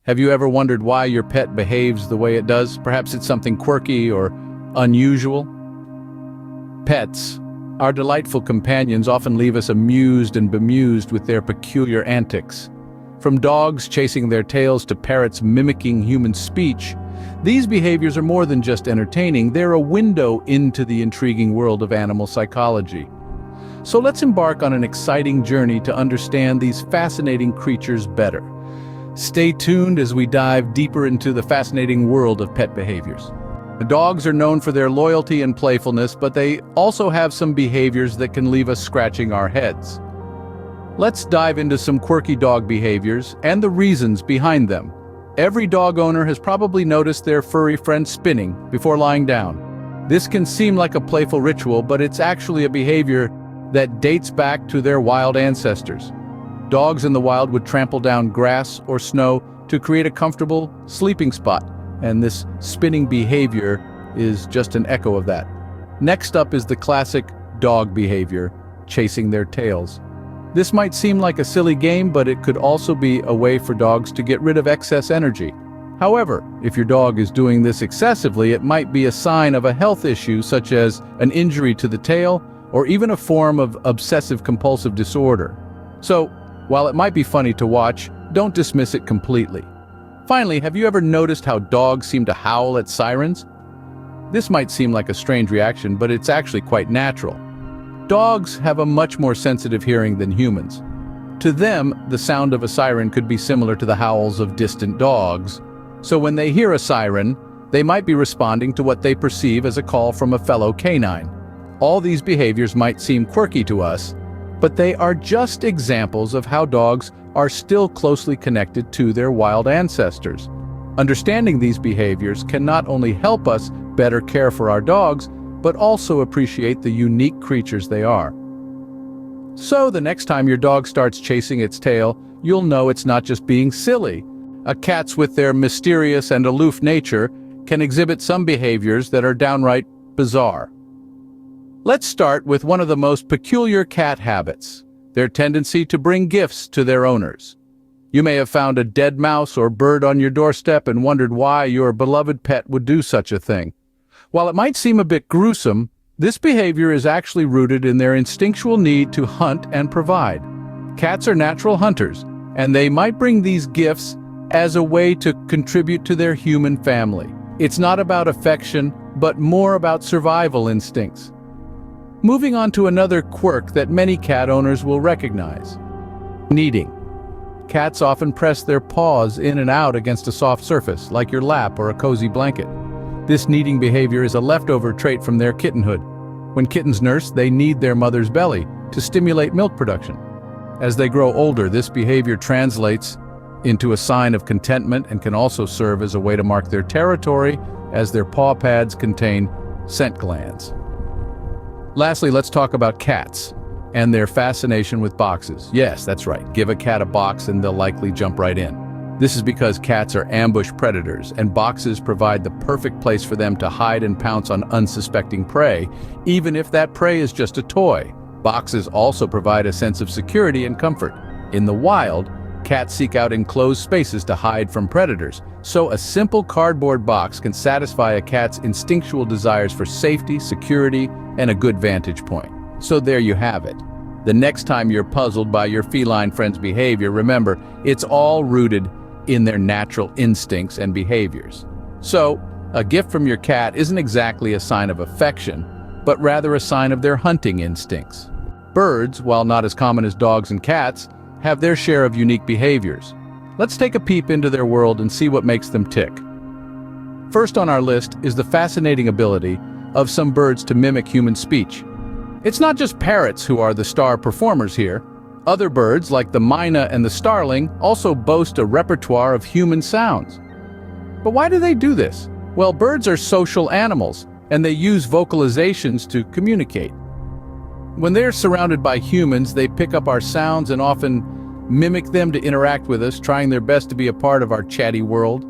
Have you ever wondered why your pet behaves the way it does? Perhaps it's something quirky or unusual. Pets, our delightful companions, often leave us amused and bemused with their peculiar antics. From dogs chasing their tails to parrots mimicking human speech, these behaviors are more than just entertaining, they're a window into the intriguing world of animal psychology. So let's embark on an exciting journey to understand these fascinating creatures better. Stay tuned as we dive deeper into the fascinating world of pet behaviors. The dogs are known for their loyalty and playfulness, but they also have some behaviors that can leave us scratching our heads. Let's dive into some quirky dog behaviors and the reasons behind them. Every dog owner has probably noticed their furry friend spinning before lying down. This can seem like a playful ritual, but it's actually a behavior that dates back to their wild ancestors. Dogs in the wild would trample down grass or snow to create a comfortable sleeping spot, and this spinning behavior is just an echo of that. Next up is the classic dog behavior, chasing their tails. This might seem like a silly game, but it could also be a way for dogs to get rid of excess energy. However, if your dog is doing this excessively, it might be a sign of a health issue such as an injury to the tail or even a form of obsessive-compulsive disorder. So, while it might be funny to watch, don't dismiss it completely. Finally, have you ever noticed how dogs seem to howl at sirens? This might seem like a strange reaction, but it's actually quite natural. Dogs have a much more sensitive hearing than humans. To them, the sound of a siren could be similar to the howls of distant dogs. So when they hear a siren, they might be responding to what they perceive as a call from a fellow canine. All these behaviors might seem quirky to us, but they are just examples of how dogs are still closely connected to their wild ancestors. Understanding these behaviors can not only help us better care for our dogs, but also appreciate the unique creatures they are. So the next time your dog starts chasing its tail, you'll know it's not just being silly. Cats, with their mysterious and aloof nature, can exhibit some behaviors that are downright bizarre. Let's start with one of the most peculiar cat habits, their tendency to bring gifts to their owners. You may have found a dead mouse or bird on your doorstep and wondered why your beloved pet would do such a thing. While it might seem a bit gruesome, this behavior is actually rooted in their instinctual need to hunt and provide. Cats are natural hunters, and they might bring these gifts as a way to contribute to their human family. It's not about affection, but more about survival instincts. Moving on to another quirk that many cat owners will recognize: kneading. Cats often press their paws in and out against a soft surface, like your lap or a cozy blanket. This kneading behavior is a leftover trait from their kittenhood. When kittens nurse, they knead their mother's belly to stimulate milk production. As they grow older, this behavior translates into a sign of contentment and can also serve as a way to mark their territory, as their paw pads contain scent glands. Lastly, let's talk about cats and their fascination with boxes. Yes, that's right. Give a cat a box and they'll likely jump right in. This is because cats are ambush predators, and boxes provide the perfect place for them to hide and pounce on unsuspecting prey, even if that prey is just a toy. Boxes also provide a sense of security and comfort. In the wild, cats seek out enclosed spaces to hide from predators, so a simple cardboard box can satisfy a cat's instinctual desires for safety, security, and a good vantage point. So there you have it. The next time you're puzzled by your feline friend's behavior, remember, it's all rooted in their natural instincts and behaviors. So, a gift from your cat isn't exactly a sign of affection, but rather a sign of their hunting instincts. Birds, while not as common as dogs and cats, have their share of unique behaviors. Let's take a peep into their world and see what makes them tick. First on our list is the fascinating ability of some birds to mimic human speech. It's not just parrots who are the star performers here. Other birds, like the myna and the starling, also boast a repertoire of human sounds. But why do they do this? Well, birds are social animals, and they use vocalizations to communicate. When they're surrounded by humans, they pick up our sounds and often mimic them to interact with us, trying their best to be a part of our chatty world.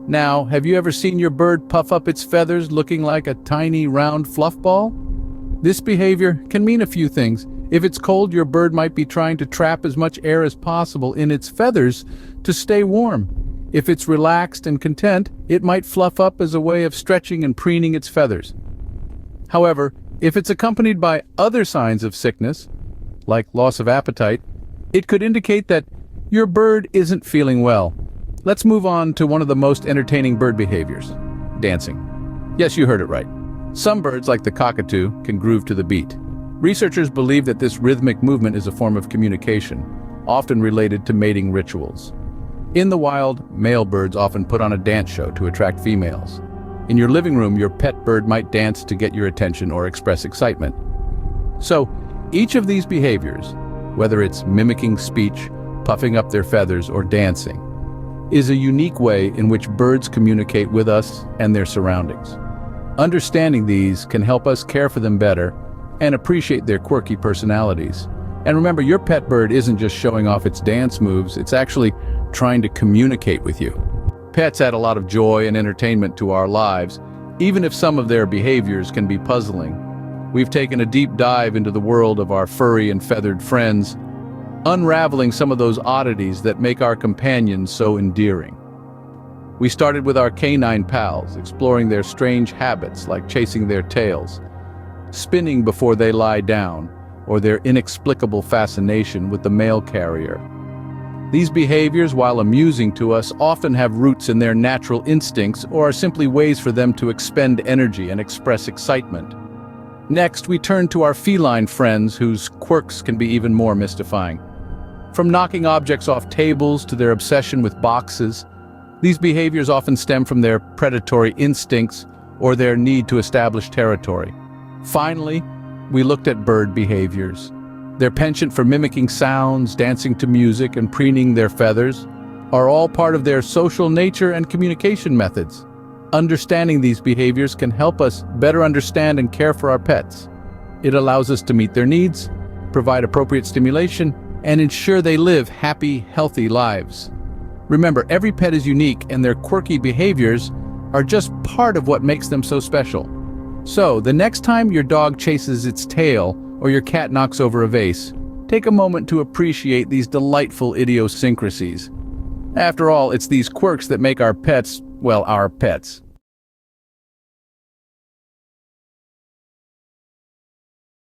Now, have you ever seen your bird puff up its feathers looking like a tiny round fluff ball? This behavior can mean a few things. If it's cold, your bird might be trying to trap as much air as possible in its feathers to stay warm. If it's relaxed and content, it might fluff up as a way of stretching and preening its feathers. However, if it's accompanied by other signs of sickness, like loss of appetite, it could indicate that your bird isn't feeling well. Let's move on to one of the most entertaining bird behaviors: dancing. Yes, you heard it right. Some birds, like the cockatoo, can groove to the beat. Researchers believe that this rhythmic movement is a form of communication, often related to mating rituals. In the wild, male birds often put on a dance show to attract females. In your living room, your pet bird might dance to get your attention or express excitement. So, each of these behaviors, whether it's mimicking speech, puffing up their feathers, or dancing, is a unique way in which birds communicate with us and their surroundings. Understanding these can help us care for them better and appreciate their quirky personalities. And remember, your pet bird isn't just showing off its dance moves, it's actually trying to communicate with you. Pets add a lot of joy and entertainment to our lives, even if some of their behaviors can be puzzling. We've taken a deep dive into the world of our furry and feathered friends, unraveling some of those oddities that make our companions so endearing. We started with our canine pals, exploring their strange habits like chasing their tails, spinning before they lie down, or their inexplicable fascination with the mail carrier. These behaviors, while amusing to us, often have roots in their natural instincts or are simply ways for them to expend energy and express excitement. Next, we turn to our feline friends whose quirks can be even more mystifying. From knocking objects off tables to their obsession with boxes, these behaviors often stem from their predatory instincts or their need to establish territory. Finally, we looked at bird behaviors. Their penchant for mimicking sounds, dancing to music, and preening their feathers are all part of their social nature and communication methods. Understanding these behaviors can help us better understand and care for our pets. It allows us to meet their needs, provide appropriate stimulation, and ensure they live happy, healthy lives. Remember, every pet is unique, and their quirky behaviors are just part of what makes them so special. So, the next time your dog chases its tail or your cat knocks over a vase, take a moment to appreciate these delightful idiosyncrasies. After all, it's these quirks that make our pets, well, our pets.